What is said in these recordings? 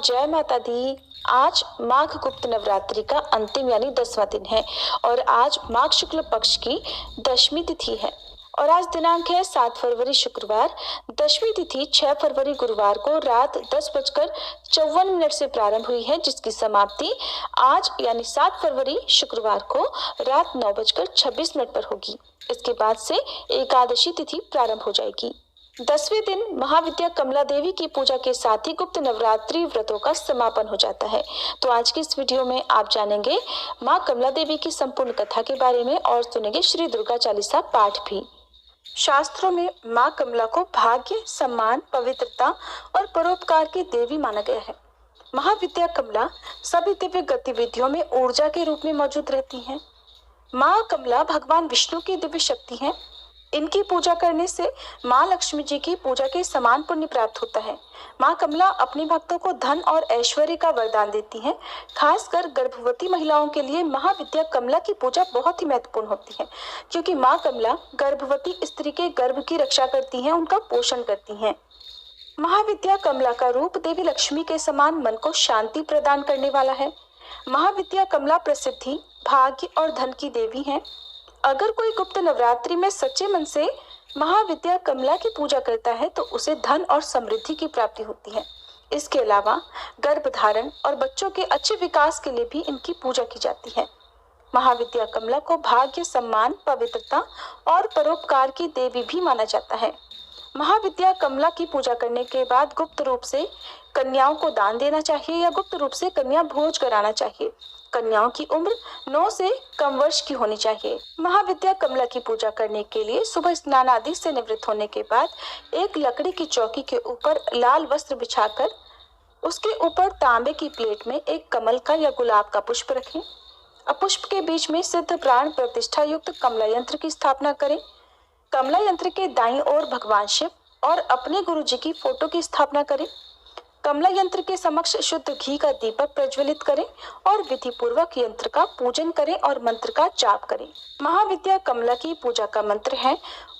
जय माता दी। आज माघ गुप्त नवरात्रि का अंतिम यानी 10वां दिन है और आज माघ शुक्ल पक्ष की दशमी तिथि है और आज दिनांक है 7 फरवरी शुक्रवार। दशमी तिथि 6 फरवरी गुरुवार को रात 10:54 से प्रारंभ हुई है, जिसकी समाप्ति आज यानी 7 फरवरी शुक्रवार को रात 9:26 पर होगी। इसके बाद से एकादशी तिथि प्रारंभ हो जाएगी। 10वें दिन महाविद्या कमला देवी की पूजा के साथ ही गुप्त नवरात्रि व्रतों का समापन हो जाता है। तो आज की इस वीडियो में आप जानेंगे माँ कमला देवी की संपूर्ण कथा के बारे में और सुनेंगे श्री दुर्गा चालीसा पाठ भी। शास्त्रों में माँ कमला को भाग्य, सम्मान, पवित्रता और परोपकार की देवी माना गया है। महाविद्या कमला सभी दिव्य गतिविधियों में ऊर्जा के रूप में मौजूद रहती हैं। माँ कमला भगवान विष्णु की दिव्य शक्ति है। इनकी पूजा करने से माँ लक्ष्मी जी की पूजा के समान पुण्य प्राप्त होता है। माँ कमला अपने भक्तों को धन और ऐश्वर्य का वरदान देती हैं। खासकर गर्भवती महिलाओं के लिए महाविद्या कमला की पूजा बहुत ही महत्वपूर्ण होती है, क्योंकि माँ कमला गर्भवती स्त्री के गर्भ की रक्षा करती हैं, उनका पोषण करती हैं। महाविद्या कमला का रूप देवी लक्ष्मी के समान मन को शांति प्रदान करने वाला है। महाविद्या कमला प्रसिद्धि, भाग्य और धन की देवी है। अगर कोई गुप्त नवरात्रि में सच्चे मन से महाविद्या कमला की पूजा करता है तो उसे धन और समृद्धि की प्राप्ति होती है। इसके अलावा गर्भधारण और बच्चों के अच्छे विकास के लिए भी इनकी पूजा की जाती है। महाविद्या कमला को भाग्य, सम्मान, पवित्रता और परोपकार की देवी भी माना जाता है। महाविद्या कमला की पूजा करने के बाद गुप्त रूप से कन्याओं को दान देना चाहिए या गुप्त रूप से कन्या भोज कराना चाहिए। कन्याओं की उम्र 9 से कम वर्ष की होनी चाहिए। महाविद्या कमला की पूजा करने के लिए सुबह स्नान आदि से निवृत्त होने के बाद एक लकड़ी की चौकी के ऊपर लाल वस्त्र बिछाकर उसके ऊपर तांबे की प्लेट में एक कमल का या गुलाब का पुष्प रखें। अब पुष्प के बीच में सिद्ध प्राण प्रतिष्ठा युक्त कमला यंत्र की स्थापना करें। कमला यंत्र के दाईं ओर भगवान शिव और अपने गुरु जी की फोटो की स्थापना करें। कमला यंत्र के समक्ष शुद्ध घी का दीपक प्रज्वलित करें और विधि पूर्वक यंत्र का पूजन करें और मंत्र का जाप करें। महाविद्या कमला की पूजा का मंत्र है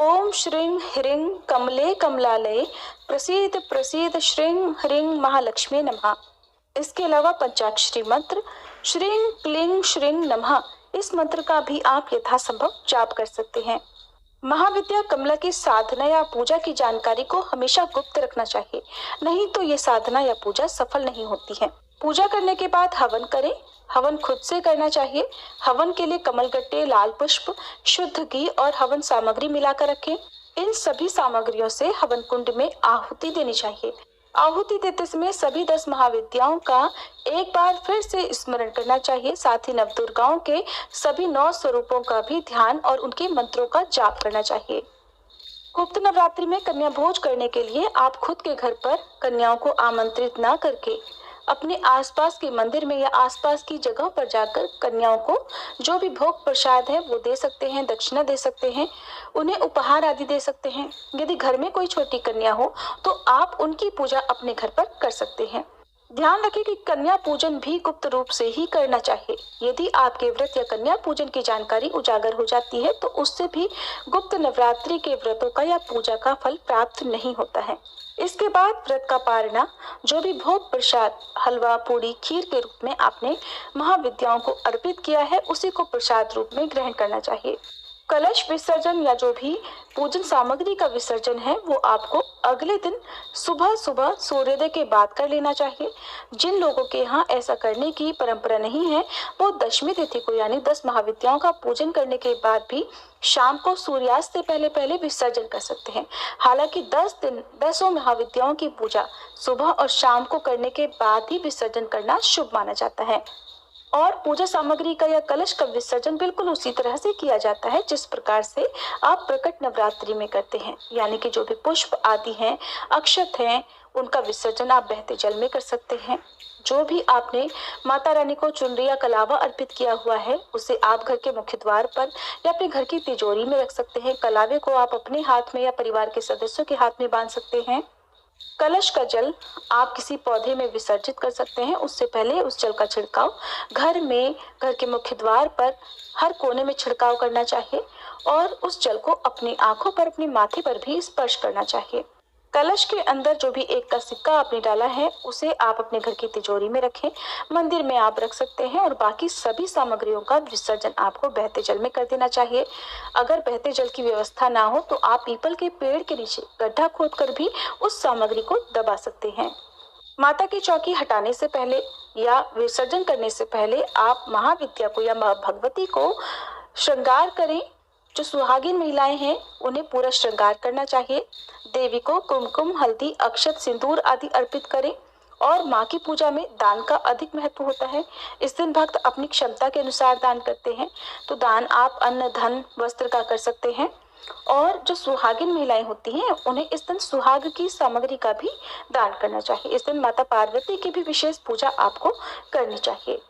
ओम श्रीं ह्रीं कमले कमलालये प्रसीद प्रसीद श्रीं ह्रीं महालक्ष्मी नमः। इसके अलावा पंचाक्षरी मंत्र श्रीं क्लीं श्रीं नमः, इस मंत्र का भी आप यथासंभव जाप कर सकते हैं। महाविद्या कमला की साधना या पूजा की जानकारी को हमेशा गुप्त रखना चाहिए, नहीं तो ये साधना या पूजा सफल नहीं होती है। पूजा करने के बाद हवन करें। हवन खुद से करना चाहिए। हवन के लिए कमलगट्टे, लाल पुष्प, शुद्ध घी और हवन सामग्री मिलाकर रखें। इन सभी सामग्रियों से हवन कुंड में आहुति देनी चाहिए। आहुति देते समय सभी 10 महाविद्याओं का एक बार फिर से स्मरण करना चाहिए। साथ ही नवदुर्गाओं के सभी 9 स्वरूपों का भी ध्यान और उनके मंत्रों का जाप करना चाहिए। गुप्त नवरात्रि में कन्या भोज करने के लिए आप खुद के घर पर कन्याओं को आमंत्रित न करके अपने आसपास के मंदिर में या आसपास की जगह पर जाकर कन्याओं को जो भी भोग प्रसाद है वो दे सकते हैं, दक्षिणा दे सकते हैं, उन्हें उपहार आदि दे सकते हैं। यदि घर में कोई छोटी कन्या हो तो आप उनकी पूजा अपने घर पर कर सकते हैं। ध्यान रखें कि कन्या पूजन भी गुप्त रूप से ही करना चाहिए। यदि आपके व्रत या कन्या पूजन की जानकारी उजागर हो जाती है तो उससे भी गुप्त नवरात्रि के व्रतों का या पूजा का फल प्राप्त नहीं होता है। इसके बाद व्रत का पारना, जो भी भोग प्रसाद, हलवा, पूड़ी, खीर के रूप में आपने महाविद्याओं को अर्पित किया है उसी को प्रसाद रूप में ग्रहण करना चाहिए। कलश विसर्जन या जो भी पूजन सामग्री का विसर्जन है वो आपको अगले दिन सुबह सुबह सूर्योदय के बाद कर लेना चाहिए। जिन लोगों के यहाँ ऐसा करने की परंपरा नहीं है वो दशमी तिथि को यानी 10 महाविद्याओं का पूजन करने के बाद भी शाम को सूर्यास्त से पहले पहले विसर्जन कर सकते हैं। हालांकि 10 दिन 10 महाविद्याओं की पूजा सुबह और शाम को करने के बाद ही विसर्जन करना शुभ माना जाता है और पूजा सामग्री का या कलश का विसर्जन बिल्कुल उसी तरह से किया जाता है जिस प्रकार से आप प्रकट नवरात्रि में करते हैं। यानी कि जो भी पुष्प आदि हैं, अक्षत हैं, उनका विसर्जन आप बहते जल में कर सकते हैं। जो भी आपने माता रानी को चुनरी या कलावा अर्पित किया हुआ है उसे आप घर के मुख्य द्वार पर या अपने घर की तिजोरी में रख सकते हैं। कलावे को आप अपने हाथ में या परिवार के सदस्यों के हाथ में बांध सकते हैं। कलश का जल आप किसी पौधे में विसर्जित कर सकते हैं। उससे पहले उस जल का छिड़काव घर में, घर के मुख्य द्वार पर हर कोने में छिड़काव करना चाहिए और उस जल को अपनी आंखों पर, अपने माथे पर भी स्पर्श करना चाहिए। कलश के अंदर जो भी एक का सिक्का आपने डाला है उसे आप अपने घर की तिजोरी में रखें, मंदिर में आप रख सकते हैं और बाकी सभी सामग्रियों का विसर्जन आपको बहते जल में कर देना चाहिए। अगर बहते जल की व्यवस्था ना हो तो आप पीपल के पेड़ के नीचे गड्ढा खोदकर भी उस सामग्री को दबा सकते हैं। माता की चौकी हटाने से पहले या विसर्जन करने से पहले आप महाविद्या को या मां भगवती को श्रृंगार करें। जो सुहागिन महिलाएं हैं उन्हें पूरा श्रृंगार करना चाहिए। देवी को कुमकुम, हल्दी, अक्षत, सिंदूर आदि अर्पित करें। और माँ की पूजा में दान का अधिक महत्व होता है। इस दिन भक्त अपनी क्षमता के अनुसार दान करते हैं। तो दान आप अन्न, धन, वस्त्र का कर सकते हैं। और जो सुहागिन महिलाएं होती हैं उन्हें इस दिन सुहाग की सामग्री का भी दान करना चाहिए। इस दिन माता पार्वती की भी विशेष पूजा आपको करनी चाहिए।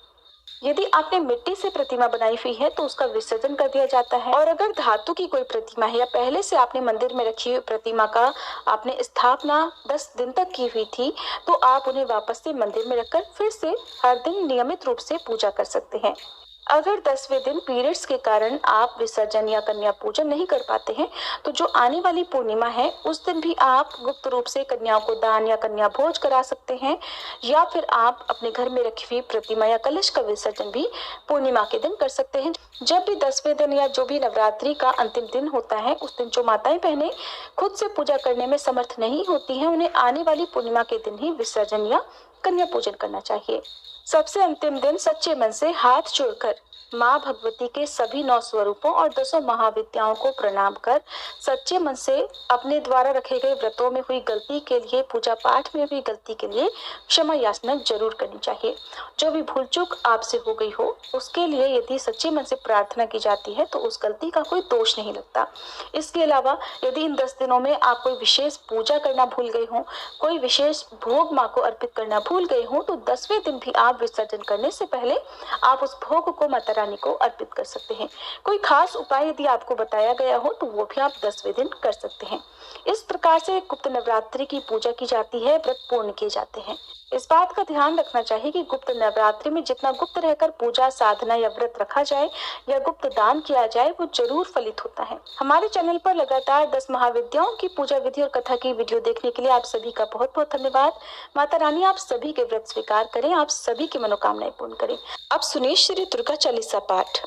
यदि आपने मिट्टी से प्रतिमा बनाई हुई है तो उसका विसर्जन कर दिया जाता है। और अगर धातु की कोई प्रतिमा है या पहले से आपने मंदिर में रखी हुई प्रतिमा का आपने स्थापना 10 दिन तक की हुई थी तो आप उन्हें वापस से मंदिर में रखकर फिर से हर दिन नियमित रूप से पूजा कर सकते हैं। अगर 10वें दिन पीरियड्स के कारण आप विसर्जन या कन्या पूजन नहीं कर पाते हैं तो जो आने वाली पूर्णिमा है उस दिन भी आप गुप्त रूप से कन्याओं को दान या कन्या भोज करा सकते हैं, या फिर आप अपने घर में रखी हुई प्रतिमा या कलश का विसर्जन भी पूर्णिमा के दिन कर सकते हैं। जब भी 10वें दिन या जो भी नवरात्रि का अंतिम दिन होता है उस दिन जो माताएं बहनें खुद से पूजा करने में समर्थ नहीं होती हैं उन्हें आने वाली पूर्णिमा के दिन ही विसर्जन या कन्या पूजन करना चाहिए। सबसे अंतिम दिन सच्चे मन से हाथ जोड़कर माँ भगवती के सभी 9 स्वरूपों और 10 महाविद्याओं को प्रणाम कर सच्चे मन से अपने द्वारा रखे गए व्रतों में हुई गलती के लिए, पूजा पाठ में हुई गलती के लिए क्षमा याचना जरूर करनी चाहिए। जो भी भूल चूक आपसे हो गई हो उसके लिए यदि सच्चे मन से प्रार्थना की जाती है तो उस गलती का कोई दोष नहीं लगता। इसके अलावा यदि इन 10 दिनों में आप कोई विशेष पूजा करना भूल गए हो, कोई विशेष भोग माँ को अर्पित करना भूल गए हो तो 10वें दिन भी आप विसर्जन करने से पहले आप उस भोग को माता रानी को अर्पित कर सकते हैं। कोई खास उपाय यदि आपको बताया गया हो तो वो भी आप 10वें दिन कर सकते हैं। इस प्रकार से गुप्त नवरात्रि की पूजा की जाती है, व्रत पूर्ण किए जाते हैं। इस बात का ध्यान रखना चाहिए कि गुप्त नवरात्रि में जितना गुप्त रहकर पूजा, साधना या व्रत रखा जाए या गुप्त दान किया जाए वो जरूर फलित होता है। हमारे चैनल पर लगातार 10 महाविद्याओं की पूजा विधि और कथा की वीडियो देखने के लिए आप सभी का बहुत बहुत धन्यवाद। माता रानी आप सभी के व्रत स्वीकार करें, आप सभी की मनोकामनाएं पूर्ण करें। अब सुनिए श्री दुर्गा चालीसा पाठ।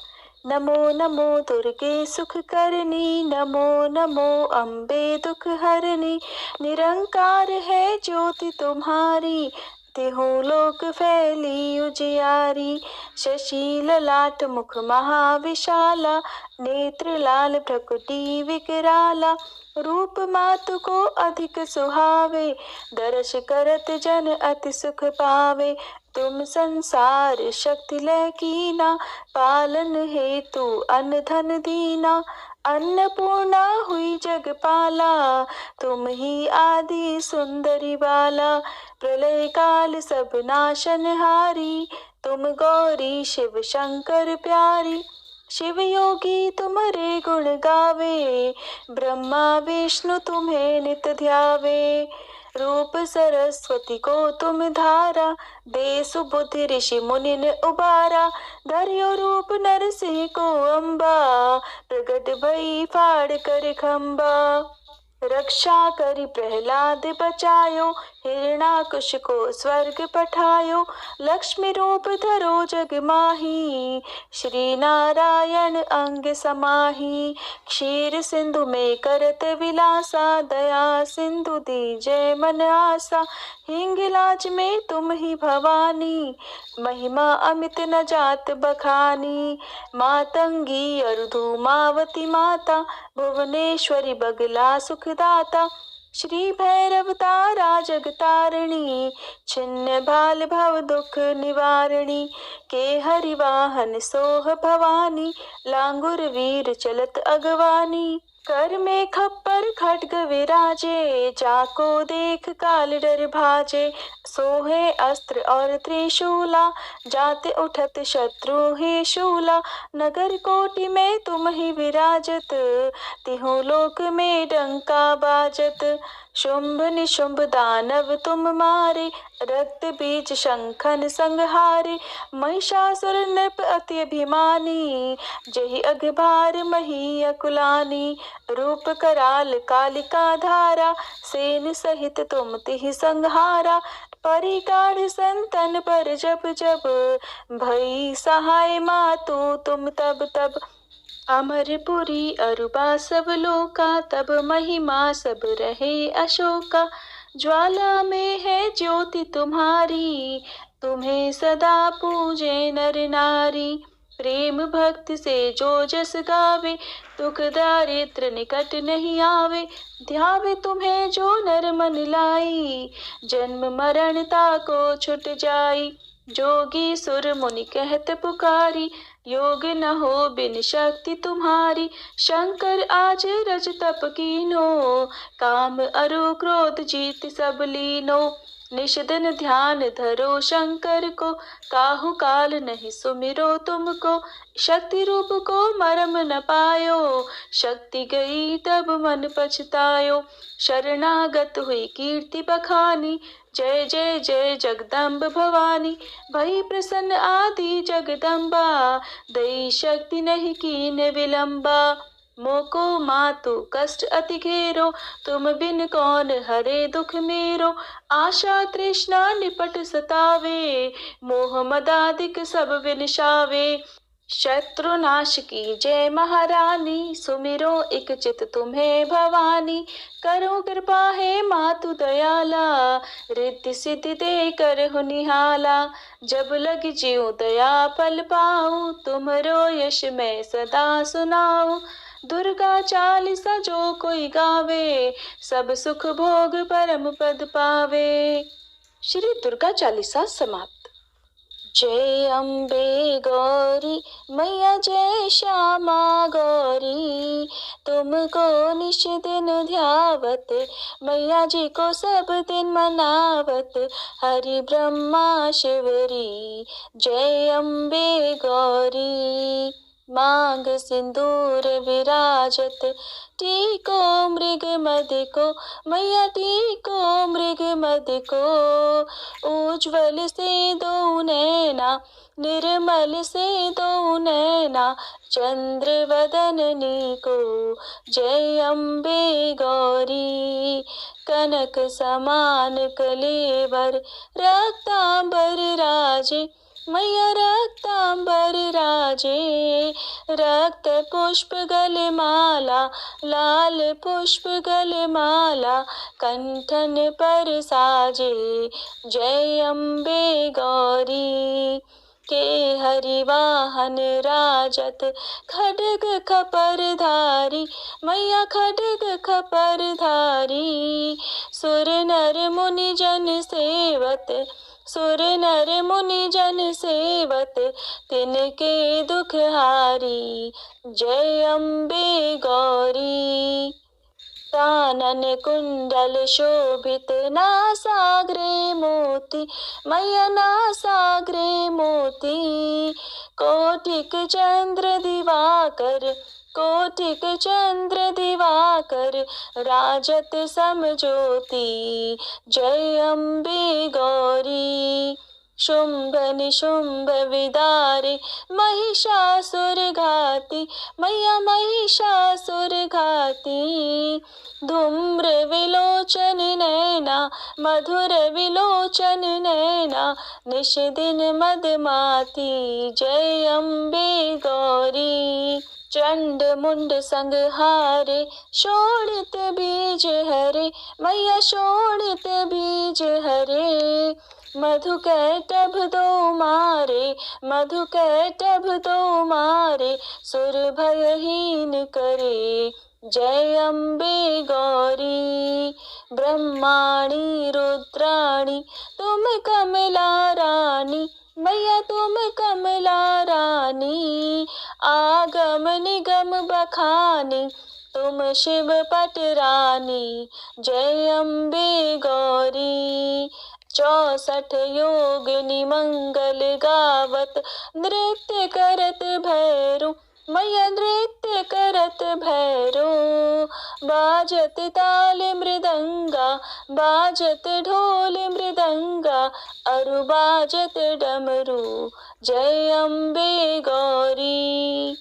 नमो नमो दुर्गे सुख करनी, नमो नमो अम्बे दुख हरनी, निरंकार है ज्योति तुम्हारी, तिहु लोक फैली उजियारी। शशि ललाट मुख महाविशाला, नेत्र लाल भ्रकुटी विकराला, रूप मातु को अधिक सुहावे, दर्श करत जन अति सुख पावे। तुम संसार शक्ति लय कीना, पालन हेतु अन्न धन दीना, अन्नपूर्णा हुई जगपाला, तुम ही आदि सुंदरी बाला। प्रलय काल सब नाशनहारी, तुम गौरी शिव शंकर प्यारी। शिव योगी तुम्हारे गुण गावे, ब्रह्मा विष्णु तुम्हें नित ध्यावे। रूप सरस्वती को तुम धारा, दे सुबुद्धि ऋषि मुनि ने उबारा। धर्यो रूप नरसिंह को अम्बा, प्रगट भई फाड़ कर खम्बा। रक्षा करी प्रहलाद बचायो, हिरणाकुश को स्वर्ग पठायो। लक्ष्मी रूप धरो जग माही, श्री नारायण अंग समाही। क्षीर सिंधु में करत विलासा, दया सिंधु दीजय मन आसा। हिंगलाज में तुम ही भवानी, महिमा अमित न जात बखानी। मातंगी अरुधु मावती माता, भुवनेश्वरी बगला सुखदाता। श्री भैरव तारा जगतारिणी, छिन्न भाल भव दुख निवारिणी। के हरिवाहन सोह भवानी, लांगुर वीर चलत अगवानी। कर में खप्पर खड्ग विराजे, जाको देख काल डर भाजे। सोहे अस्त्र और त्रिशूला, जाते उठत शत्रु ही शूला। नगर कोटि में तुम ही विराजत, तिहु लोक में डंका बाजत। शुंभ निशुंभ दानव तुम मारे, रक्त बीज शंखन संहारे। महिषासुर नृप अति अभिमानी, जहि अघभार मही अकुलानी। रूप कराल कालिका धारा, सेन सहित तुम तिहि संहारा। परिगाढ़ संतन पर जब जब, भई सहाय मातु तुम तब तब। अमरपुरी अरुबा सब लोका, तब महिमा सब रहे अशोका। ज्वाला में है ज्योति तुम्हारी, तुम्हें सदा पूजे नर नारी। प्रेम भक्ति से जो जस गावे, दुख दारिद्र निकट नहीं आवे। ध्यावे तुम्हें जो नर मन लाई, जन्म मरण ताको छुट जाई। जोगी सुर मुनि कहत पुकारी, योग न हो बिन शक्ति तुम्हारी। शंकर आज रज तप कीनो, काम अरु क्रोध जीत सब लीनो। निश दिन ध्यान धरो शंकर को, काहू काल नहीं सुमिरो तुमको। शक्ति रूप को मरम न पायो, शक्ति गई तब मन पछतायो। शरणागत हुई कीर्ति बखानी, जय जय जय जगदम्ब भवानी। भई प्रसन्न आदि जगदम्बा, दई शक्ति नहीं कीन विलंबा। मोको मातु कष्ट अति घेरो, तुम बिन कौन हरे दुख मेरो। आशा तृष्णा निपट सतावे, मोह मदादिक सब विनशावे। शत्रुनाश की जय महारानी, सुमिरो इक चित तुम्हें भवानी। करो कृपा है मातु दयाला, रिद्धि सिद्धि दे कर हो निहाला। जब लग ज्यों दया फल पाऊं, तुमरो यश मैं सदा सुनाऊं। दुर्गा चालीसा जो कोई गावे, सब सुख भोग परम पद पावे। श्री दुर्गा चालीसा समाप्त। जय अम्बे गौरी मैया जय श्यामा गौरी, तुमको निश दिन ध्यावत, मैया जी को सब दिन मनावत। हरि ब्रह्मा शिवरी, जय अम्बे गौरी। मांग सिंदूर विराजत, टीको मृग मद को, मैया टीको मृग मद को। उज्ज्वल से दो नैना, निर्मल से दो नैना, चंद्र वदननी को। जय अम्बे गौरी। कनक समान कलेवर, रक्तांबर राजे, मैया रक्तांबर राजे। रक्त पुष्प गलमाला, लाल पुष्प गलमाला, कंठन पर साजे। जय अम्बे गौरी। के हरिवाहन राजत, खड्ग खपर धारी, मैया खड्ग खपर धारी। सुर नर मुनि जन सेवत, सुर नर मुनि जन सेवत, तिनके दुख हारी। जय अम्बे गौरी। कानन कुंडल शोभित, नासाग्रे मोती, मैया नासाग्रे मोती। कोटिक चंद्र दिवाकर, कोटिक चंद्र दिवाकर, राजत समज्योति। जय अम्बे गौरी। शुंभ निशुंभ विदारे, महिषासुर घाती, मैया महिषासुर घाती। धूम्र विलोचन नैना, मधुर विलोचन नैना, निश दिन मदमाती। जय अम्बे गौरी। चंड मुंड संहारे, शोणित बीज हरे, मैया शोणित बीज हरे। मधु कैटभ दो मारे, मधु कैटभ दो मारे, सुर भयहीन करे। जय अम्बे गौरी। ब्रह्माणी रुद्राणी, तुम कमला रानी, मैया तुम कमला रानी। आगम निगम बखानी, तुम शिव पट रानी। जय अम्बे गौरी। 64 योगिनी मंगल गावत, नृत्य करत भैरो, मैया नृत्य करत भैरो। बाजत ताल मृदंगा, बाजत ढोल मृदंगा, अरु बाजत डमरू, जय अम्बे गौरी।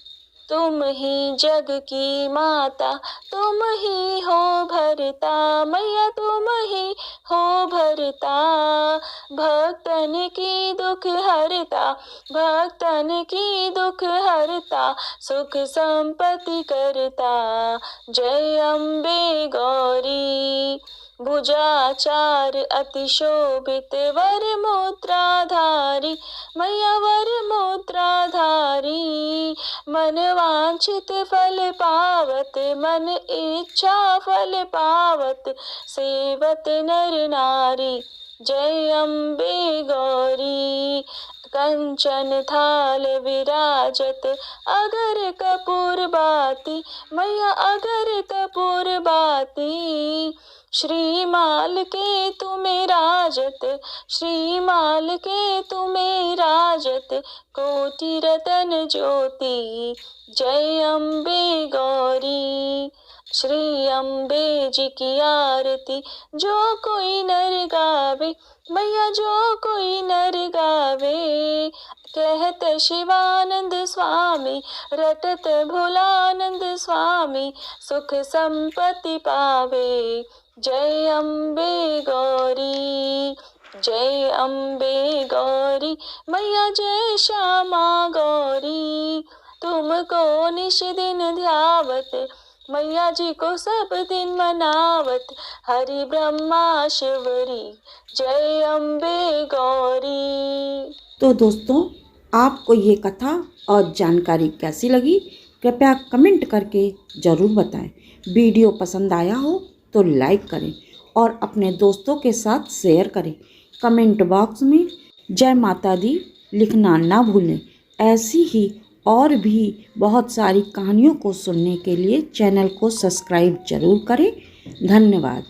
तुम ही जग की माता, तुम ही हो भरता, मैया तुम ही हो भरता। भक्तन की दुख हरता, भक्तन की दुख हरता, सुख संपत्ति करता, जय अम्बे गौरी। भुजाचार अति शोभित वर मुद्राधारी, मैया वर मुद्राधारी। मन वांछित फल पावत, मन इच्छा फल पावत, सेवत नर नारी, जय अम्बे गौरी। कंचन थाल विराजत, अगर कपूर बाती, मैया अगर कपूर बाती। श्रीमाल के तुम्हें राजत, श्रीमाल के तुम्हें राजत, कोटि रतन ज्योति, जय अम्बे गौरी। श्री अम्बे जी की आरती जो कोई नर गावे, मैया जो कोई नर गावे। कहत शिवानंद स्वामी, रटत भोलानंद स्वामी, सुख संपत्ति पावे, जय अम्बे गौरी। जय अम्बे गौरी, मैया जय श्यामा गौरी। तुमको निश दिन ध्यावत, मैया जी को सब दिन मनावत, हरि ब्रह्मा शिवरी, जय अम्बे गौरी। तो दोस्तों, आपको ये कथा और जानकारी कैसी लगी, कृपया कमेंट करके ज़रूर बताएं। वीडियो पसंद आया हो तो लाइक करें और अपने दोस्तों के साथ शेयर करें। कमेंट बॉक्स में जय माता दी लिखना ना भूलें। ऐसी ही और भी बहुत सारी कहानियों को सुनने के लिए चैनल को सब्सक्राइब जरूर करें। धन्यवाद।